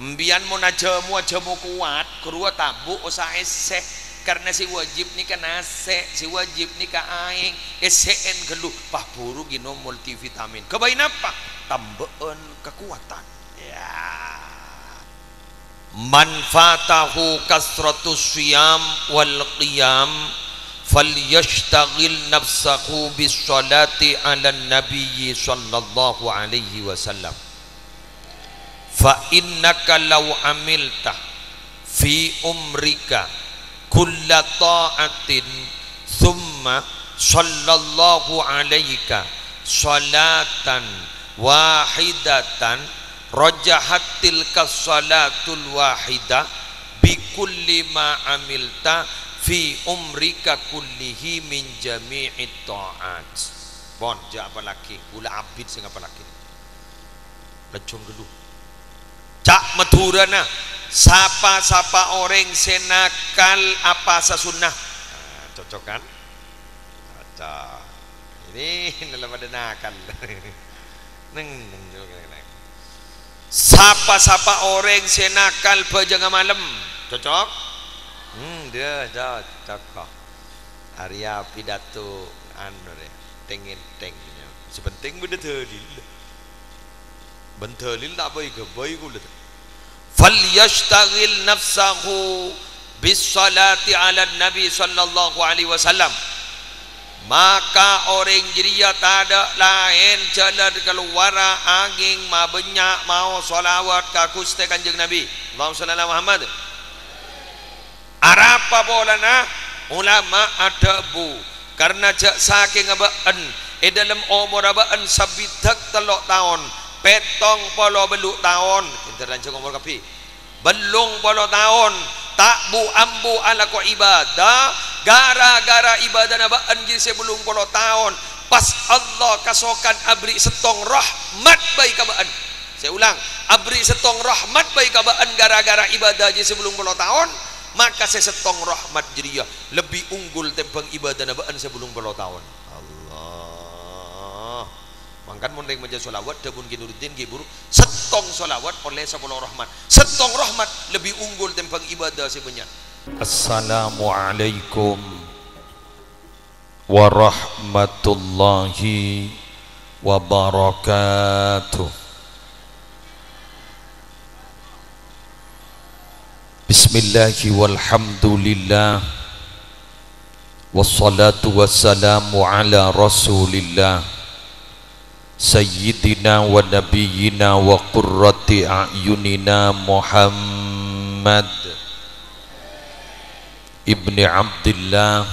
Mbian mo na jamu kuat kerua tabu usah eseh karena si wajib ni kan ase si wajib ni ka aing SN geluh pah buru gino multivitamin kebain apa tambahan kekuatan ya manfaatahu kasratus siyam wal qiyam falyashtagil nafsahu bis salati ala nabiyyi sallallahu alaihi wasallam fa innaka law amilta fi umrika kulla ta'atin thumma sallallahu alaika salatan wahidatan rajahat tilka salatul wahidah bi kulli ma amilta fi umrika kullihi min jami'it ta'at. Bon, ja apa lagi? Ula abid sing apa lagi? Lecung geluh cak maturana sapa orang senakal apa sasunnah cocok kan cocok ini dalam ada nakal sapa orang senakal pejanga malam cocok dia cocok Arya pidato anu deh tengin sepenting benda tadi bentelil tak baik ke baik kulit falyashtagil nafsahu bis salati ala nabi sallallahu alaihi wasallam maka orang jeria tak ada lain jalan keluar angin ma banyak mau solawat ka Gusti Kanjeng Nabi Allahumma shalli ala Muhammad arapa bolana ulama adabu karena jak saking abaan dalam umur abaan sabidak telok tahun petong polo beluk tahun kita rancang umur kapi belung polo tahun tak bu ambu ala ko ibadah gara-gara ibadah nabaan jadi sebelum polo tahun pas Allah kasokan abri setong rahmat baik kabaan saya ulang abri setong rahmat baik kabaan gara-gara ibadah jadi sebelum polo tahun maka saya setong rahmat jeriya lebih unggul tempang ibadah nabaan sebelum polo tahun mangkan mun maja solawat dabun ginuruddin gibur setong solawat oleh 10 rahmat setong rahmat lebih unggul tempang ibadah sebanyak. Assalamualaikum warahmatullahi wabarakatuh. Bismillahi walhamdulillah wassalatu wassalamu ala rasulillah Sayyidina wa nabiyyina wa qurrati a'yunina Muhammad ibni Abdillah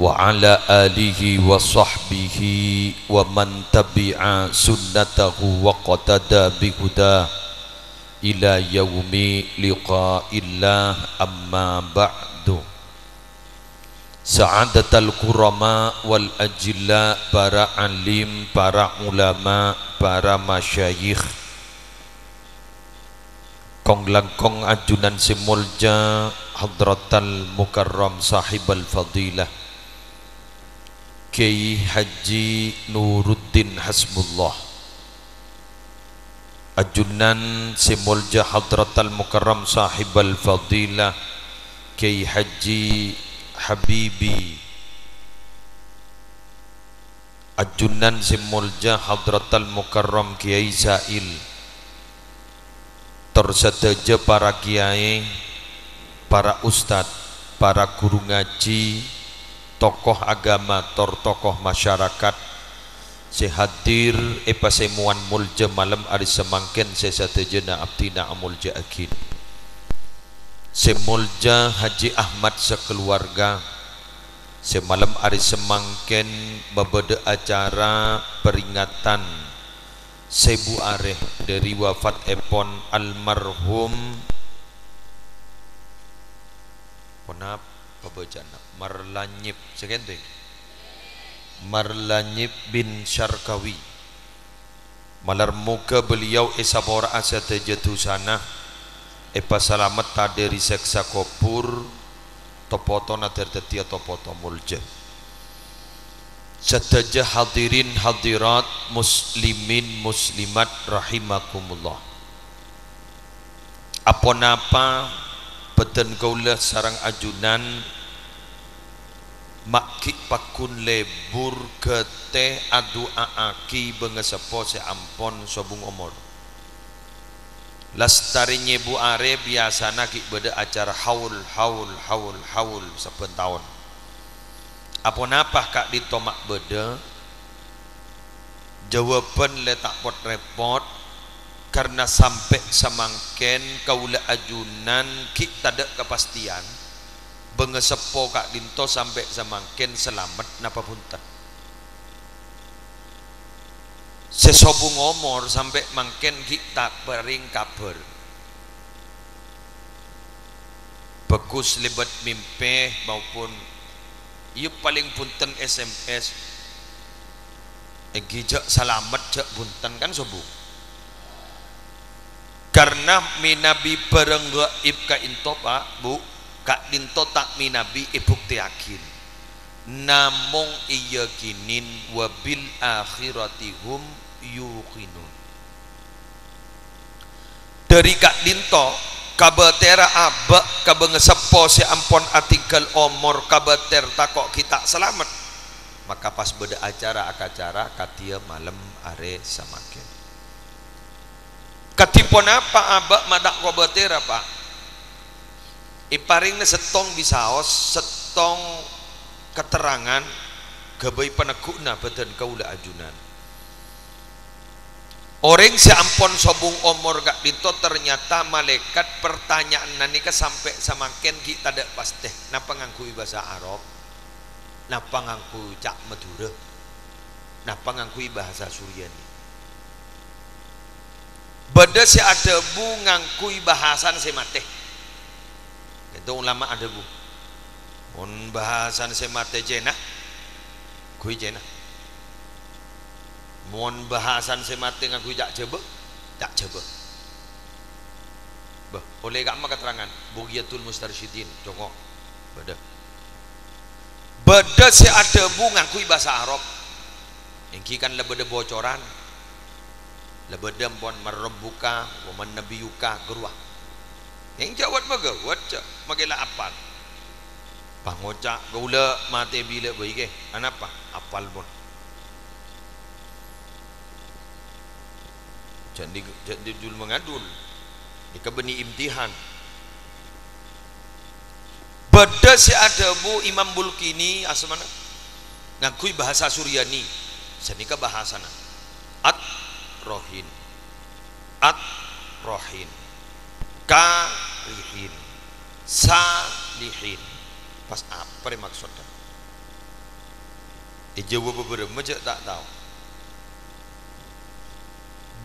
wa ala alihi wa sahbihi wa man tabi'a sunnatahu wa qatada bihuda ila yaumi liqa'illah amma ba'du. Sa'adatul kurama wal ajilla para alim, para ulama, para masyayikh kong langkong ajunan simulja hadratal mukarram sahibal fadilah Kiai Haji Nuruddin Hasbullah ajunan simulja hadratal mukarram sahibal fadilah Kiai Haji Habibi ajunan simulja hadratal mukarram Kiai Sail tersedaja para kiai, para ustad, para guru ngaji, tokoh agama, tokoh masyarakat sehadir epasemuan mulja malam hari semangken sesadejana abdina amulja akin semulja Haji Ahmad sekeluarga semalam hari semangken babada acara peringatan sebu areh dari wafat epon almarhum ponap pabajana Marlanyip sekente Marlanyip bin Syarkawi malar muka beliau esabora asate jatuh sana epa salamat taderi seksa kopur topoto nater tetia topoto mulja sadaja hadirin hadirat muslimin muslimat rahimakumullah apa napa beten kaula sarang ajunan makki pakun lebur kete adu aaki bengesepo se ampon sobung omor lastari nyebu are biasana ki beda acara haul saben tahun apa napa kak ditomak beda jawaban letak pot repot karena sampai samangken kaula ajunan kita ada kepastian bengesepo kak dinto sampai samangken selamat napa punten sesobung omor sampai mangken kita bering kabar bagus lebat mimpi maupun iya paling punten SMS gijak selamat jak punten kan sobung karena minabi bareng gaib ka into pak bu kak dinto tak minabi ibukti yakin namung iya kinin wabil akhiratihum yuqinun dari kak dinto kabatera abak kabengesepo si ampon atinggal omor kabater takok kita selamat maka pas beda acara akacara katia malam are samaken katipon apa abak madak kabatera pak iparing setong bisaos setong keterangan gabai penegukna badan kaula ajunan orang seampun sobung omor gak dito ternyata malaikat pertanyaan nanika sampai samaken kita ada pasti napa ngangkui bahasa Arab napa ngangkui cak Madura napa ngangkui bahasa Suryani beda si ada bu ngangkui bahasan semate itu ulama ada bu mon bahasan semate jena kui jena mon bahasan semate ngangkui jak coba bah oleh gak mah keterangan bugiyatul mustarsyidin jongkok beda si ada bu ngangkui bahasa Arab ingki kan lebeda bocoran lebeda pon marabbuka wa man nabiyuka geruah yang jawab magawat magela apal pangocak gaula mate bila bayi ke anapa apal pun jadi jul mengadul di kebeni imtihan beda si ada bu Imam Bulkini asmana ngakui bahasa Suryani senika bahasana at rohin karihin salihin pas apa maksudnya jawab beberapa macam tak tahu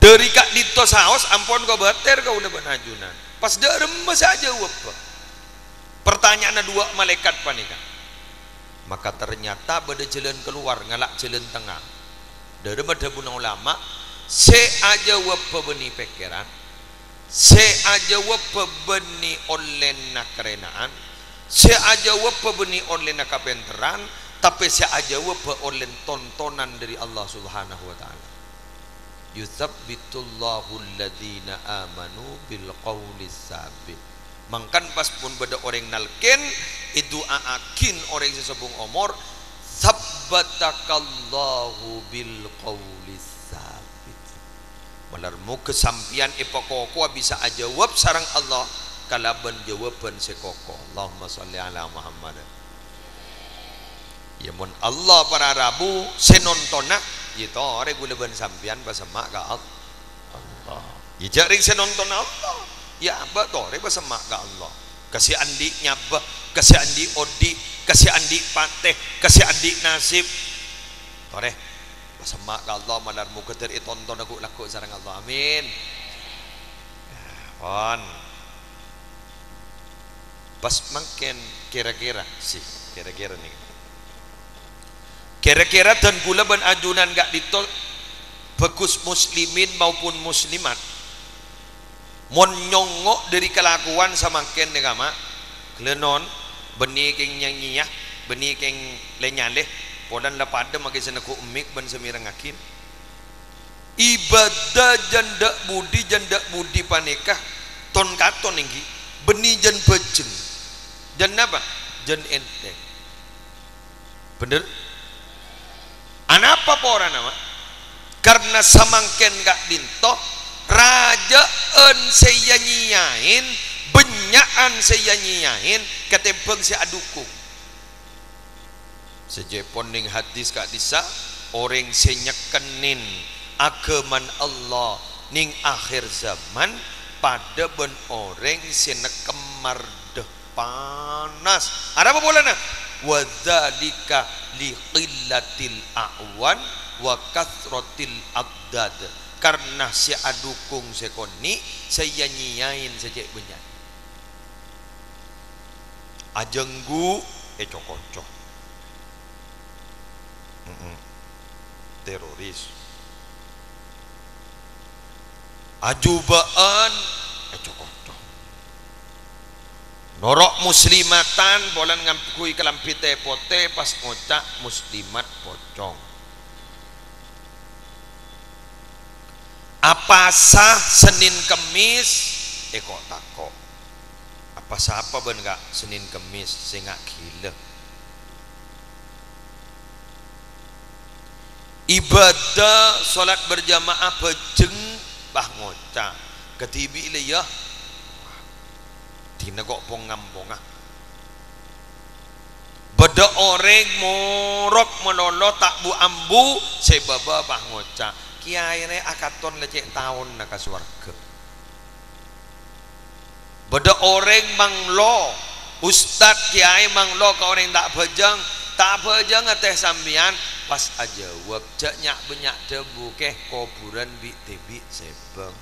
dari kak dito saos ampun kau bater kau udah benajunan pas dah remes aja jawab pertanyaan dua malaikat panika maka ternyata pada jalan keluar ngalak jalan tengah dari pada bunang ulama se aja wapa beni pikiran se aja wapa beni oleh nakarenaan se aja wapa beni oleh nakapenteran tapi se aja wapa oleh tontonan dari Allah Subhanahu wa taala yutsabbitullahu alladhina amanu bil qawli sabit mangkan pas pun beda orang nalken itu aakin orang sesebung omor sabbatakallahu bil qawli sabit malarmu kesampian ipokoko bisa ajawab sarang Allah kalaban jawaban sekoko Allahumma sholli ala Muhammad ya mun Allah para rabu senontona gitu orang gula ban sampian basemak ka Allah ya jaring senonton Allah ya apa to orang basemak ka Allah kasih andi nyabah kasih andi odi kasih andi pateh kasih andi nasib tore semak Allah malar muketer itonton aku laku sareng Allah amin pon pas mangken kira-kira sih kira-kira nih kira-kira dan gula ban ajunan gak ditol bagus muslimin maupun muslimat mon nyongok dari kelakuan samangken nih kama klenon benih keng nyanyi ya benih keng lenyaleh podan la pada magi senaku umik ban semirang akin ibadah janda budi panikah ton katon ini benih jen bejeng jen apa jen enteng bener anapa pora nama karena samangken gak dinto raja en saya nyiain benyaan saya nyiain ketempeng si adukung sejepon ning hadis kak disa orang senyekenin agaman Allah ning akhir zaman pada ben orang senekemar deh panas ada apa boleh wa dzalika li qillatil a'wan wa kathratil abdad karena si adukung sekoni saya nyiain sejak benyan ajenggu cokocok teroris ajubaan cokocok norok muslimatan bolan ngampui kelampite pote pas ngocak muslimat pocong apa sah Senin Kemis kok takok apa sah apa ben gak Senin Kemis sing gak gila ibadah salat berjamaah bejeng bah ngocak ketibi le ya dina kok pongam-pongah beda orang morok melolo tak bu ambu sebaba bah ngocak kiai ne akaton lecek tahun nak swarga beda orang manglo ustad kiai manglo ke orang tak bejeng teh sambian pas aja wajak nyak banyak debu keh kuburan bi tebi sebang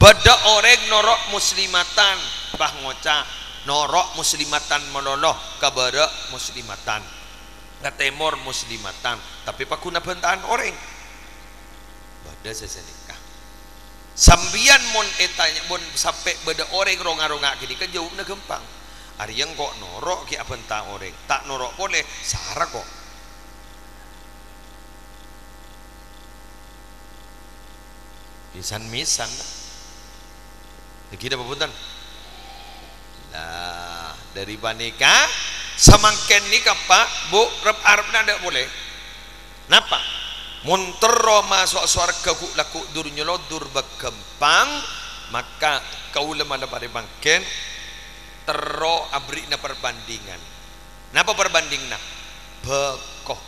beda orang norok muslimatan bah ngocak norok muslimatan meloloh kabara muslimatan ngatemor muslimatan tapi pakuna bentaan orang beda sesenikah sambian mon etanya mon sampai beda orang ronga-ronga gini kan jauh na gempang ari yang kok norok ki abenta orang tak norok boleh sara kok misan kita papunten lah dari banika samangken nikah pak bu rep arep ndak boleh napa muntero masuk surga ku laku dur nyelodur begempang maka kau lemah pada bangken tero abrina perbandingan napa perbandingna bekoh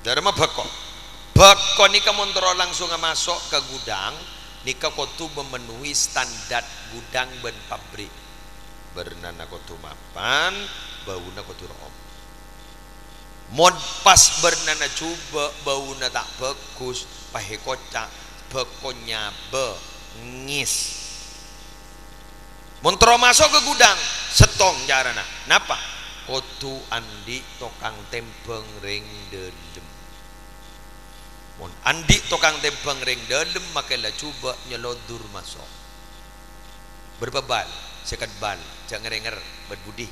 dari mah bekoh nikah muntero langsung masuk ke gudang nikah kotu memenuhi standar gudang ben pabrik bernana kotu mapan bauna kotu rom mod pas bernana coba bauna tak bagus pahe kocak bekonya bengis montro masuk ke gudang setong jarana napa kotu andi tokang tempeng ring delem mon andi tokang tempeng ring delem makalah coba nyelodur masuk berbebal sekat bal jangan renger berbudi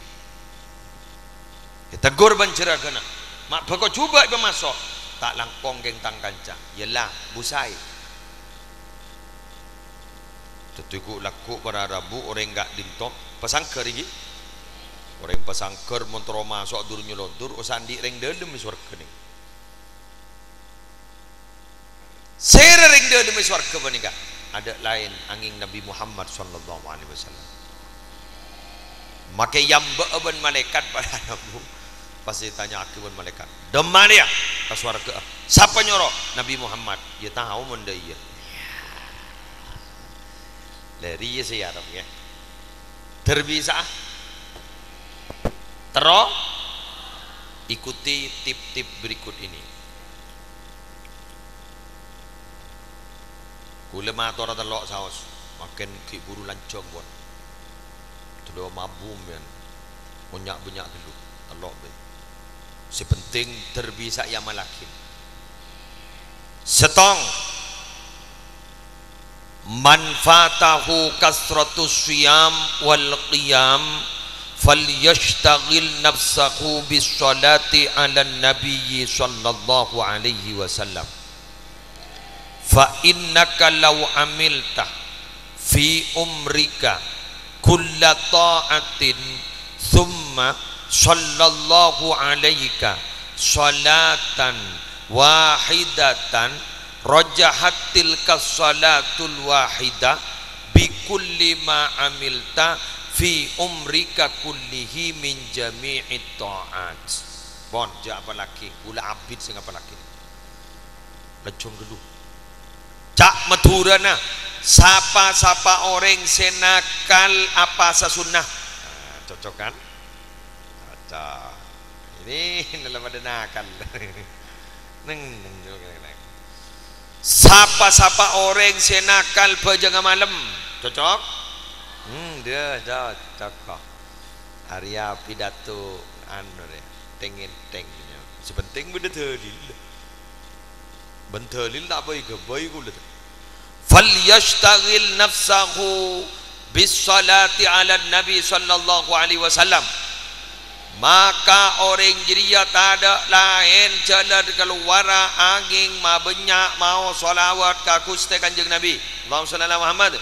tegur banjera kena mak bako coba iba masuk tak langkong geng tang kanca yalah busai tetuku laku para rabu orang enggak dintok pasangker iki orang pasangker montro masuk dur nyelodur usandi ring delem surga ning sere ring delem surga banika ada lain angin Nabi Muhammad sallallahu alaihi wasallam makai yang beban malaikat pada Nabi pasti tanya akibat malaikat demam ya ke surga siapa nyoro Nabi Muhammad dia tahu menda iya dari saya Arab ya terbisa tero ikuti tip-tip berikut ini kula matur telok saos makin ki buru lancong buat tulo mabum yan banyak dulu telok be si penting terbisa ya malakin setong man fatahu kasratus siyam wal qiyam falyashtagil nafsahu bis salati ala nabiyyi sallallahu alaihi wasallam fa innaka law amilta fi umrika kulla ta'atin thumma sallallahu alaika salatan wahidatan rajahat tilka salatul wahidah bikulli ma amilta fi umrika kullihi min jami'it ta'at. Bon, ja apa lagi? Ula abid sing apa lagi? Lecong geluh. Cak maturana sapa-sapa orang senakal apa sasunnah. Nah, cocok kan? Cocok. Ini dalam ada nakal. Sapa-sapa orang senakal pejanga malam. Cocok? Dia cocok. Arya pidato anu deh, tengin-tengnya. Sepenting benda terdil. Bentelil tak baik ke baik kulit. Falyashtagil nafsahu bis salati ala Nabi sallallahu alaihi wasallam. Maka orang jeria tak ada lain jalan keluar angin ma banyak mau solawat ke kuste kanjeng Nabi. Allahumma shalli ala Muhammad.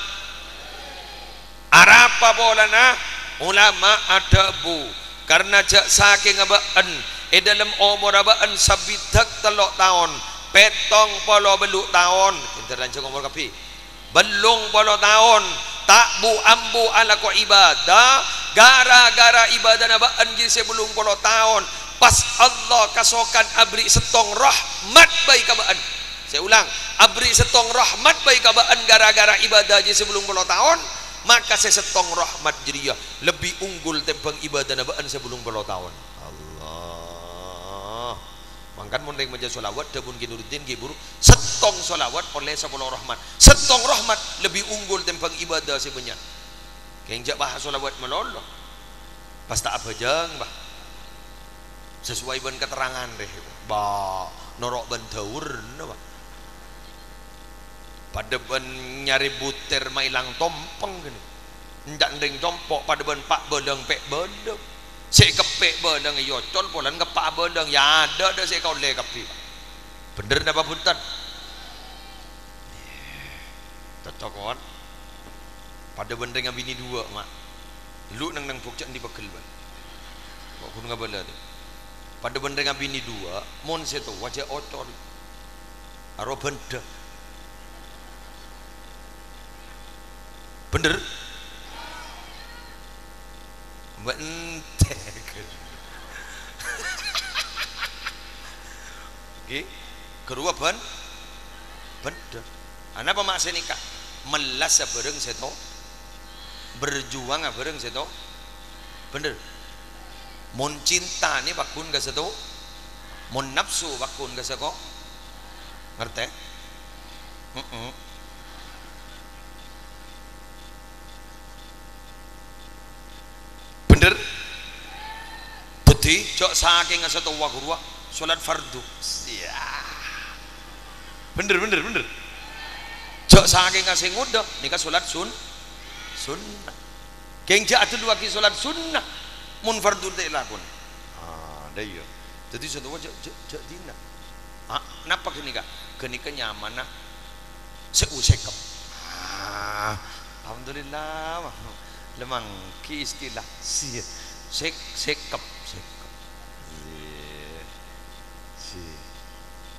Arapa bolana ulama adabu karena jak saking abaan dalam umur abaan sabitak telok tahun petong polo beluk tahun kita rancang umur kapi belung polo tahun tak bu ambu ala ko ibadah gara-gara ibadah nabaan jadi sebelum polo tahun pas Allah kasokan abri setong rahmat baik kabaan. Saya ulang, abri setong rahmat baik kabaan gara-gara ibadah jadi sebelum polo tahun, maka saya setong rahmat jadi lebih unggul tembang ibadah nabaan sebelum polo tahun. Mangkan mun reng maja solawat dabun ginuruddin gibur setong solawat oleh 10 rahmat. Setong rahmat lebih unggul tembang ibadah sebenarnya. Kenjak bahas solawat melolo. Pas tak apa jeng bah. Sesuai ban keterangan deh. Bah norok ban daur bah. Pada ban nyari butir mailang tompeng gini. Ndak ndeng tompok pada ban pak belang pek belang. Saya kepek belang yo con polan kepak belang ya ada saya kau le kapi. Bener napa punten? Cocok kawan. Pada benda dengan bini dua mak. Lu nang pokcak di bekel ban. Kok kun ngabala tu. Pada benda dengan bini dua, mon seto wajah otol. Aro benda. Bener? Bentek. Oke, kedua bener. Apa maksud nikah? Melas bareng seto, berjuang bareng seto, bener. Mon cinta ni bakun ke seto, mon nafsu bakun ke seko, ngerti? Bener. Jadi jok saking seto wagurwa salat fardu. Bener. Jok saking kasih ngudah nikah salat sunnah. Kenja atu dua ki salat sunnah mun fardu teh lakon. Dah iya. Jadi satu wajah jok dina. Kenapa kenika? Kenika nyaman nah. Seusekep. Alhamdulillah. Lemang ki istilah sekep.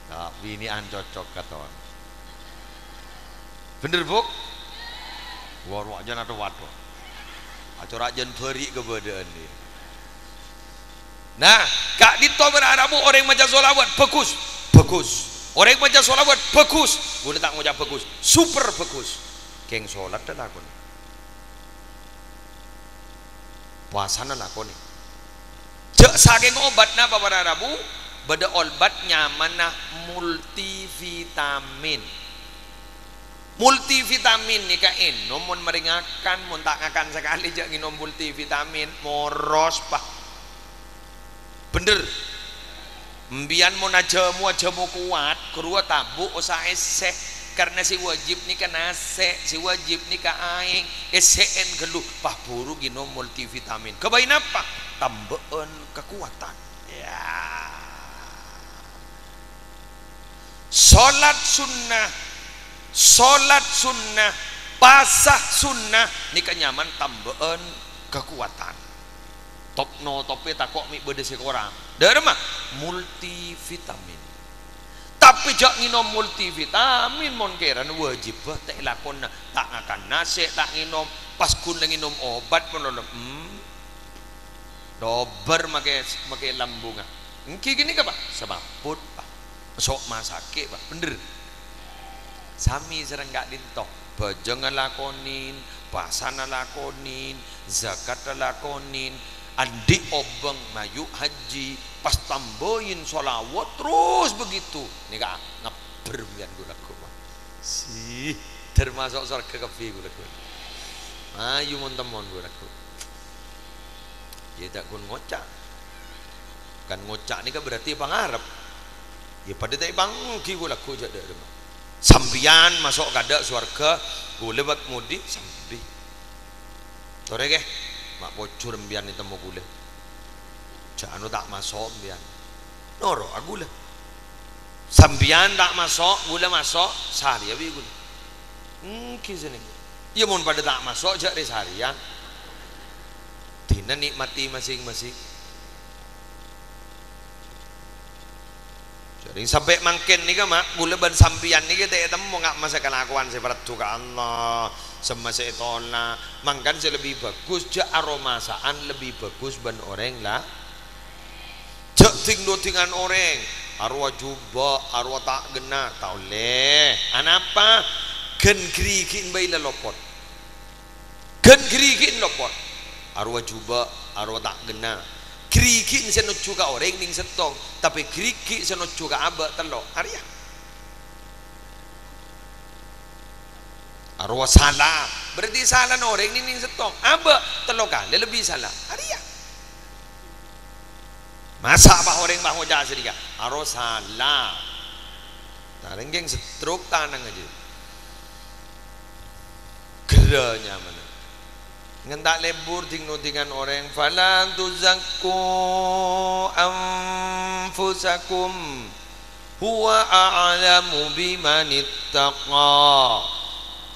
Tapi ini cocok katawan. Bener buk? Waru aja atau waduh. Acara ajan beri keberadaan ni. Nah, kak dito berharap orang macam solawat bagus. Orang macam solawat bagus. Boleh tak ngucap bagus? Super bagus. Keng solat dah lakon. Puasana lakon ni. Jek saking obat napa berharap? Bada obat nyaman nah multivitamin. Multivitamin ni kain nomon meringakan mun tak akan sekali jak nginom multivitamin moros pak. Bener. Mbian mun ajamu kuat kedua tabu usah eseh karena si wajib ni kan ase si wajib ni ka aing esen geluh pah buru nginom multivitamin. Kebain apa? Tambahan kekuatan. Ya. Salat sunnah Solat sunnah, pasah sunnah, ni kenyaman tambahan kekuatan. Topno tope takok mi bede sekorang. Derma multivitamin. Tapi jak nginom multivitamin mon keran wajib tak lakon tak akan nasi tak nginom pas kun nginom obat pun dober make lambungan. Engki gini ka Pak? Sebabut Pak. Sok masake Pak. Bener. Sami sereng gak dintok. Bajengan lakonin, pasana lakonin, zakat lakonin, andi obeng mayu haji, pas tambahin solawat terus begitu. Nih kak ngeber biar gue laku Pak. Si termasuk surga kepi gue laku. Ayo mon temon gue laku. Ya tak kun ngocak. Kan ngocak ni kan berarti pangarep. Ya pada tak bangki gue laku jadi rumah. Sambian masuk kada surga gule bak mudi sambi tore ke mak bocor mbian ni temu gule janu tak masuk mbian noro agule sambian tak masuk gule masuk sehari abi gule kisah ni ya mun pada tak masuk jak seharian tina nikmati masing-masing. Jadi sampai mangken ni kan mak gula ban sampian ni kita temu ngak masa kelakuan seperti juga Allah semasa itola mangkan lebih bagus jak aromasaan lebih bagus ban orang lah jak ting-tingan orang arwah juba arwah tak gena tau leh anapa gen grikin bayi lelopot gen grikin lopot arwah juba arwah tak gena kriki senot juga orang ning setong tapi kriki senot juga aba telok Arya arwah salah berarti salah orang ning setong aba telok kali lebih salah Arya masa apa orang bahu jah sedikit arwah salah tarenggeng stroke tanang aja geranya mana ngentak lebur ting-tingan orang falan tuzakku anfusakum huwa a'lamu bimanittaqa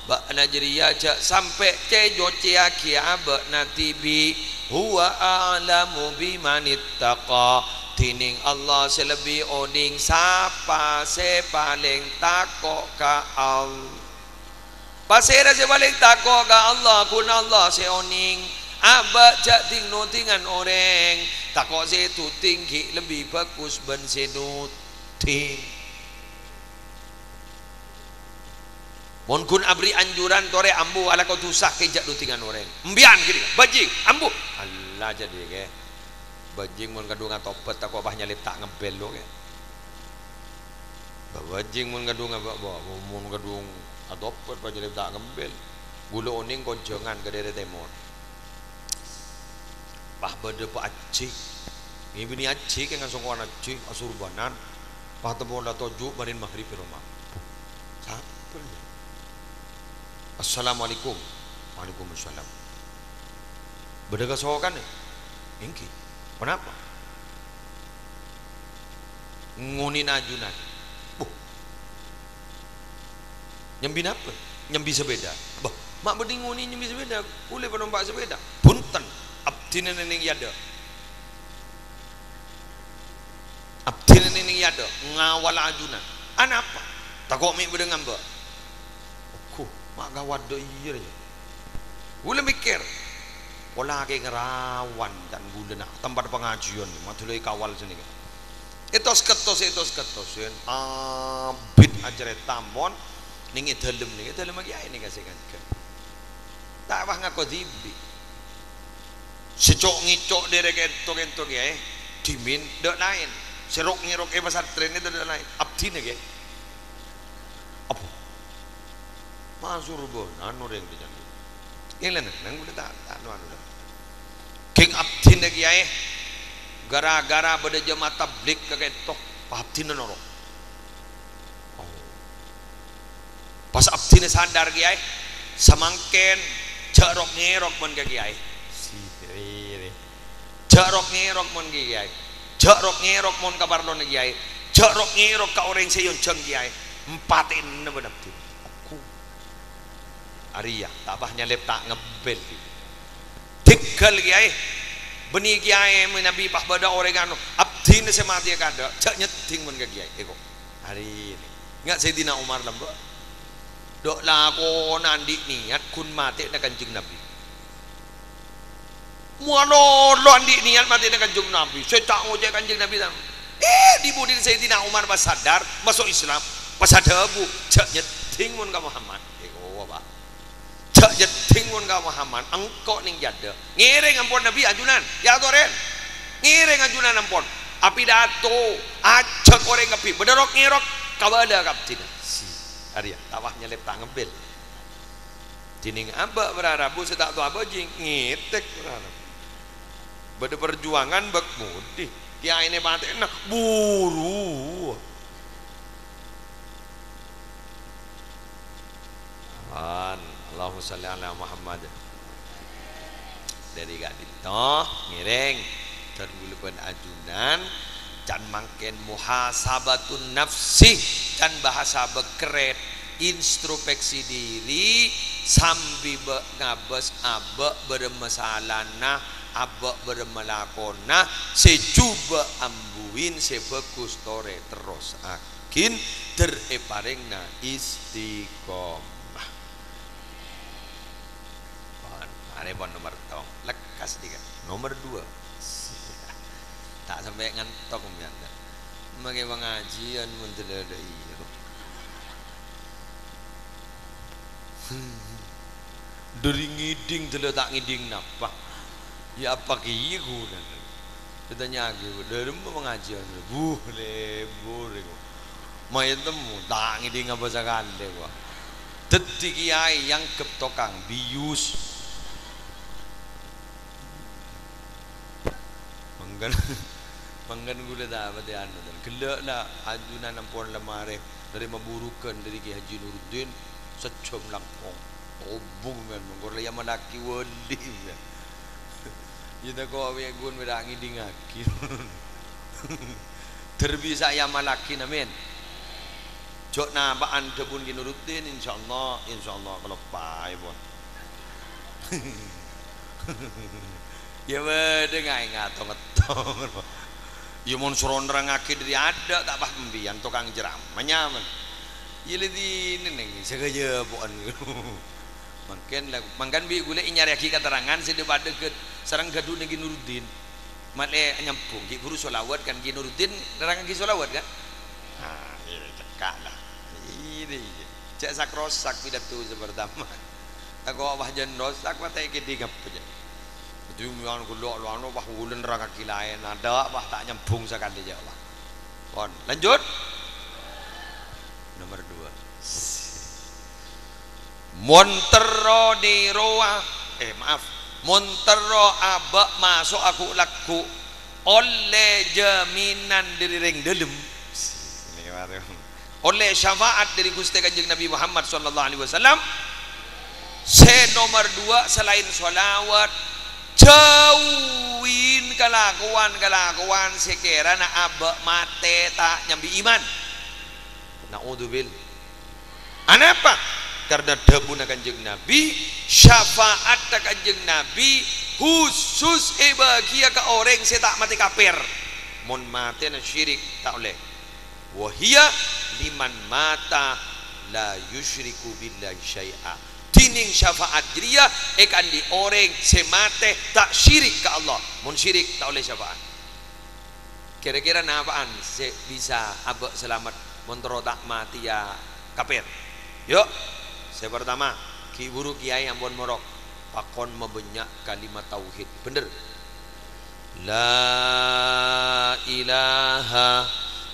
bak najriya jak sampai cejo ciaki abak natibi huwa a'lamu bimanittaqa tining Allah selebih oning sapa se paling takok ka Allah pasera se paling takok ka Allah kun Allah se oning abak jak ting-tingan orang takok se tu tinggi lebih bagus ben se nuting mon kun abri anjuran tore ambu ala kau tusah ke jak nutingan orang mbian gini bajing ambu Allah jadi ke bajing mon kadung atopet takok bah nyalip tak ngebel lo ke bajing mon kadung mon kadung adopet pa jadi tak ngembel gula oning konjongan ke daerah temon pah bade pa acik ini bini acik yang ngasong wana acik asurbanan pah temu la toju barin maghrib di rumah sampai assalamualaikum waalaikumsalam bade kasokan ingki kenapa ngunin ajunan nyambi apa? Nyambi sepeda. Bah, mak berdinguni nyambi sepeda. Boleh penompak sepeda. Punten. Abdi nenek yada. Abdi nenek yada. Ngawal ajunan. Anak apa? Takut mik berdengan ba. Aku mak gawat do iya aja. Boleh mikir. Pola ke ngerawan dan gula nak tempat pengajian. Matulai kawal sini. Etos ketos yen. Abid ajare tamon. Ningi dalam lagi ini kasih kan tak apa ngaku dibi secok ngicok derek entok ya dimin dok lain serok ngirok pasar tren itu dok lain abdi nih apa masuk rubon anu yang dijanji yang lain nang udah tak anu king abdi nih ya gara-gara pada jemaat tablik keketok abdi norok pas abdi ni sadar kiai samangken jarok ngerok mon ke kiai jarok ngerok mon ke kiai jarok ngerok mon ka parlon kiai jarok ngerok ka orang seyon jeng kiai empatin ne abdi aku Arya tak bah nyalep tak ngebel tinggal kiai beni kiai Nabi pah bada oregano abdin semati kada cak nyeting mun ka kiai eko hari ini nggak Sayyidina Umar lambo dok lako nandi niat kun mati na Kanjeng Nabi muano lo andi niat mati na Kanjeng Nabi saya tak ngojek Kanjeng Nabi tam dibudin Sayyidina Umar pas sadar masuk Islam pas ada bu cak nyeting mun ka Muhammad eko apa cak nyeting mun ka Muhammad engkau ning jada ngiring ampun Nabi ajunan ya toren ngiring ajunan ampun api dato ajak orang ngapi bederok ngirok kabada kaptin si Arya tawah nyelip tak ngebel jining aba berarabu setak tu aba jing ngitek berarabu bade perjuangan bak mudi kiai ini mati nak buru Allahumma sholli ala Muhammad dari gak ditoh ngiring terbulupan ajunan can mangken muhasabatun nafsi can bahasa bekeret introspeksi diri sambil ngabes abek bermasalahna abek bermelakona secuba ambuin sebekus tore terus akin tereparengna istiqomah Rebon nomor tong lekas tiga nomor 2 tak sampai ngantok mianda mage pengajian mun teu ada ieu dari ngiding teu tak ngiding napa ya apa kieu kunan kita nyagi dari pengajian lebur main temu tak ngiding apa sakande gua teti kiai yang keptokang bius manggan gula dapat ya anu dan gelak lah ajunan ampun lemare dari memburukan dari Ki Haji Nuruddin secom langkong obung kan mengkor yang malaki wali kan kita kau awe gun berangi dingaki terbisa yang malaki namin jok nabaan debun Ki Nuruddin insyaallah kalau pai pun ya bade ngai ngatong-ngatong ya mun suron nerangake dari ada tak bah pembian tukang jeram menyaman ya lidi neneng segaya poan mangkan bi gule nyari aki keterangan sede bade ke sareng gaduh Ki Nuruddin male nyambung ki guru selawat kan Ki Nuruddin nerangake ki selawat kan nah iya cekak lah ini cek sakrosak pidato sepertama tak kok bah jen rosak mate ki digap aja itu yang kulok luano bah wulen neraka kilain ada bah tak nyambung sekali aja lah pon lanjut nomor 2 montero di roa maaf montero abak masuk aku laku oleh jaminan dari ring delem oleh syafaat dari Gusti Kanjeng Nabi Muhammad sallallahu alaihi wasallam nomor 2 selain sholawat jauhin kelakuan sekiranya abak mate tak nyambi iman naudzubil anapa karena debuna Kanjeng Nabi syafaat Kanjeng Nabi khusus bagia ke orang saya tak mati kafir mun mati na syirik tak oleh wahia liman mata la yusyriku billahi syai'a tining syafaat dia ikan di orang semate tak syirik ke Allah mun syirik tak oleh syafaat kira-kira napaan bisa abak selamat montro tak mati ya kafir yuk saya pertama ki buru kiai ampun morok pakon mebenyak kalimat tauhid bener la ilaha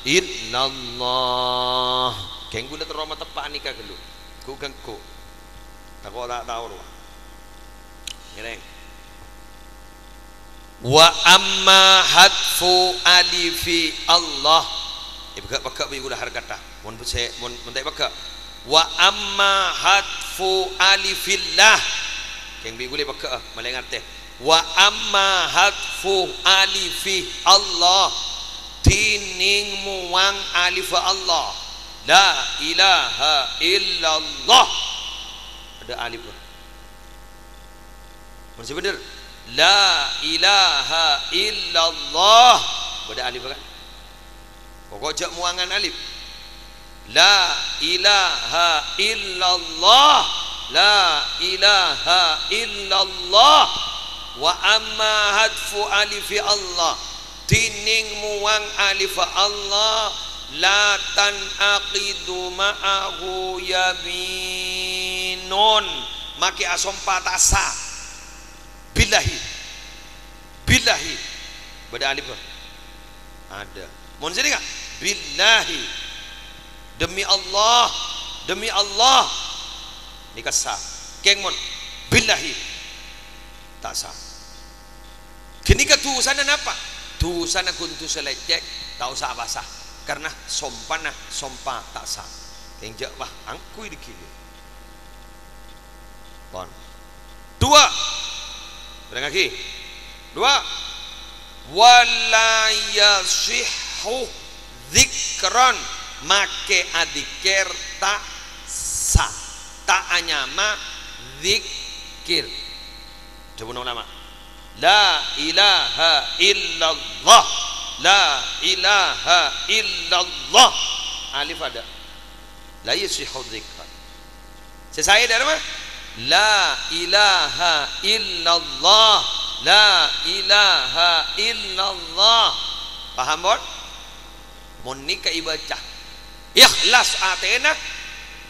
illallah keng gula teroma tepak nikah gelu ku gengku aku tak tahu loh ngereng wa amma hadfu alifi Allah peka bi gula harkata mun se mun tak peka wa amma hadfu alifillah keng bi gula peka malengat teh wa amma hadfu alifi Allah tining muang alif Allah la ilaha illallah ada alif masih bener la ilaha illallah ada alif kan pokok jak muangan alif la ilaha illallah la ilaha illallah wa amma hadfu alifi Allah tining muang alif Allah la tan aqidu ma'ahu yaminun maki asom patasa billahi billahi beda alif ada mohon jadi enggak billahi demi Allah ini kasah keng mon billahi tak sah kini ke tulisan apa tulisan kuntu selecek tak usah basah karena sompana sompa tak sah yang jak bah angkui dikit pon dua berang lagi dua wala yasihhu dzikran make adikir tak sah tak anyama zikir coba nama la ilaha illallah la ilaha illallah alif ada la yasihhu dzikran saya dari mana la ilaha illallah la ilaha illallah paham bon mun nikah ibaca ikhlas atena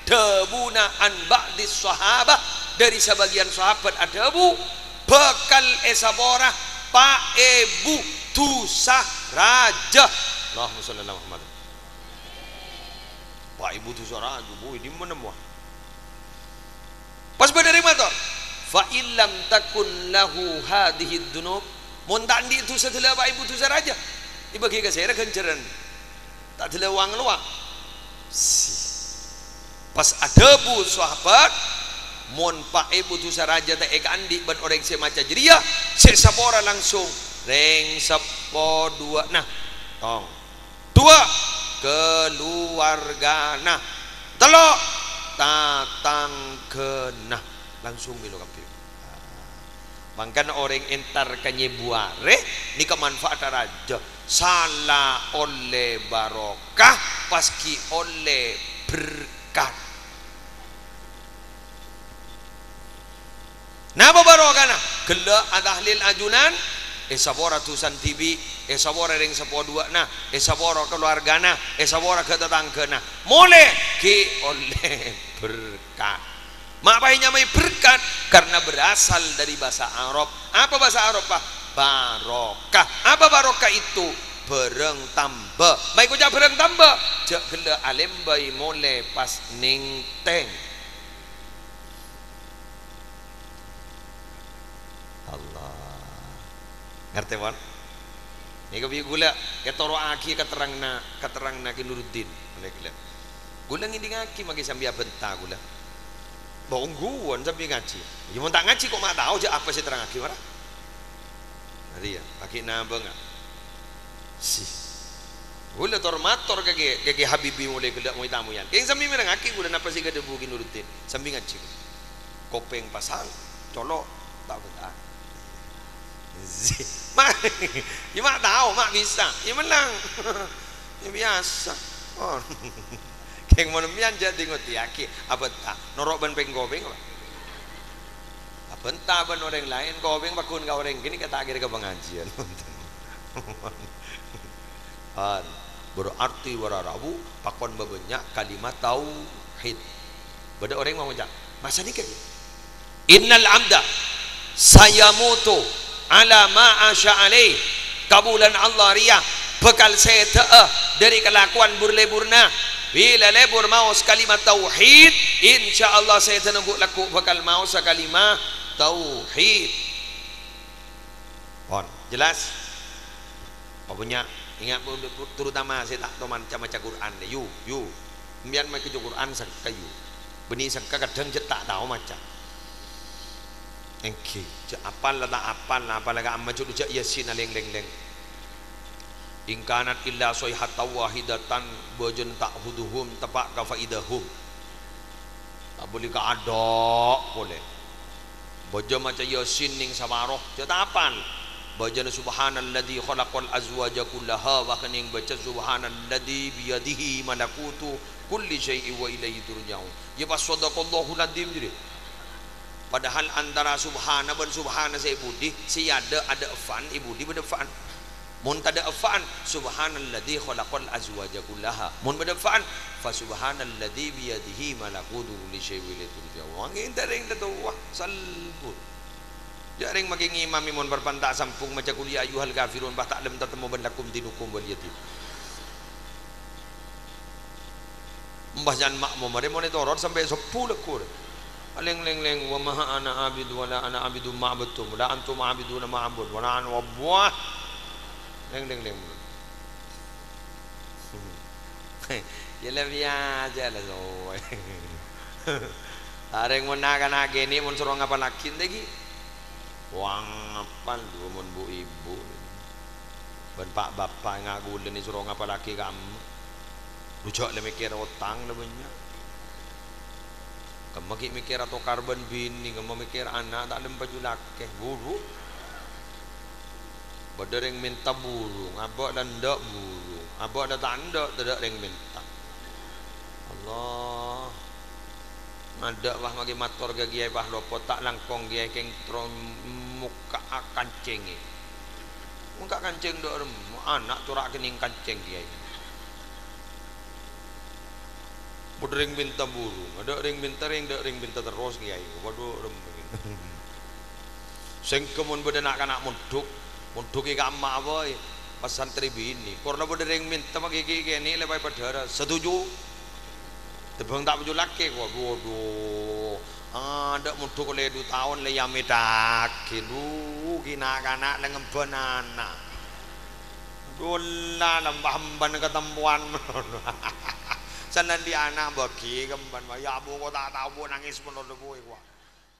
debuna an ba'dis sahabah dari sebagian sahabat ada bu bekal esabora pak ebu tusah raja Allahumma shalli ala Muhammad pak ibu tusah raja bu ini mana muah pas dari mana fa illam takun lahu hadhihi dzunub mun tak di itu setelah pak ibu tusah raja dibagi ke saya kenceran tak ada uang luang pas ada bu sahabat mon pak ibu tu saraja tak andi ban orang semaca jeria sesapora langsung reng sepo dua nah tong dua keluargana telok tatang kena langsung bilo kapil mangkan orang entar kanyebuare ni kemanfaat raja salah oleh barokah paski oleh berkat napa barokana gela atahlil ajunan esabora tusan tibi esabora ring sepo dua nah esabora keluargana esabora ke tetanggana mulai ki oleh berkat mak bayinya mai berkat karena berasal dari bahasa Arab apa bahasa Arab pak barokah apa barokah itu bereng tambah baik ucap bereng tambah jak gela alim bayi mulai pas ning teng Allah ngerti bon ini kebi gula ketoro aki keterangna ki Nuruddin oleh gula gula ngindi ngaki magi sambil benta gula bohong guan sambil ngaji ya mau tak ngaji kok mak tahu je apa sih terang aki marah nanti ya pakai nambah nggak sih gula tormator kaki Habibi mulai gula mau tamu yan keng sambil merang aki gula napa sih gede buki Nuruddin sambil ngaji kopeng pasang colok tak betul mak ya mak tahu mak bisa ya menang ya biasa oh keng mau nemian jadi ngoti aki apa tak norok ban penggobeng apa apa entah ban orang lain gobeng bakun kau orang gini kata akhir ke pengajian berarti wararabu pakon bebanyak kalimat tauhid beda orang mau ngajak masa nikah innal amda saya mutu ala ma asya alaih kabulan Allah riyah bekal saya dari kelakuan burleburna bila lebur maus kalimat tauhid insyaallah saya tenunggu laku bekal maus kalimat tauhid on jelas apa punya ingat terutama saya tak tahu macam-macam Quran yu kemudian mereka Quran kayu benih sangka kadang tak tahu macam engke apal lah tak apal lah apalagi amma cudu cak yasin leng ingkanat illa sayhatan wahidatan bajun tak huduhum tapak kafaidahum tak boleh keadok boleh baca macam Yasin ning sabaroh cetapan baca subhanalladzi khalaqal azwaja kullaha wa kening baca subhanalladzi biyadihi malakutu kulli syai'in wa ilaihi turja'un ya pas sadaqallahu ladhim jadi padahal antara subhana dan subhana saya budi si ada afan ibu di pada afan mun tada afan subhanalladzi khalaqal azwaja kullaha mun pada afan fa subhanalladzi biyadihi malakutu kulli syai'in wa ilaihi turja'un ngin tereng tu wah salbut jaring maging imam imun berpantak sampung macam kuliah ayuhal kafirun bah taklem tatemu bandakum dinukum wal yatim mbah jan makmum mari monitorot sampai 10 lekur leng leng leng wa ma ana abid wala ana abidu ma'butum la antum abiduna ma'bud wala an wabwah leng leng leng ya lebih aja lah so areng menakan ageni mun suruh ngapa lakin lagi wang apal dua mun bu ibu ben pak bapak ngagulen ni suruh ngapa laki kamu rujak le mikir utang le banyak kamu mikir atau karbon bini kamu mikir anak tak ada baju laki buru berdering minta burung abak dan ndak burung abak dan tak ndak tidak ring minta Allah ada wah magi mator ga giai bah lopo tak langkong giai keng tron muka kancing muka kancing dok rem anak turak kening kancing giai bodring minta burung ada ring minta terus giai waduh rem sing kemun bedenak anak munduk iki kamak boy pasantri bini korna bodring minta magi gini lepai padara setuju tebang tak baju laki kok bodoh ada mutu kole 2 tahun le yame dakin kina kanak le ngembenana dola lambah ban ketemuan sanan di anak bagi kemban ya bu kok tak tahu nangis pun kuwi kok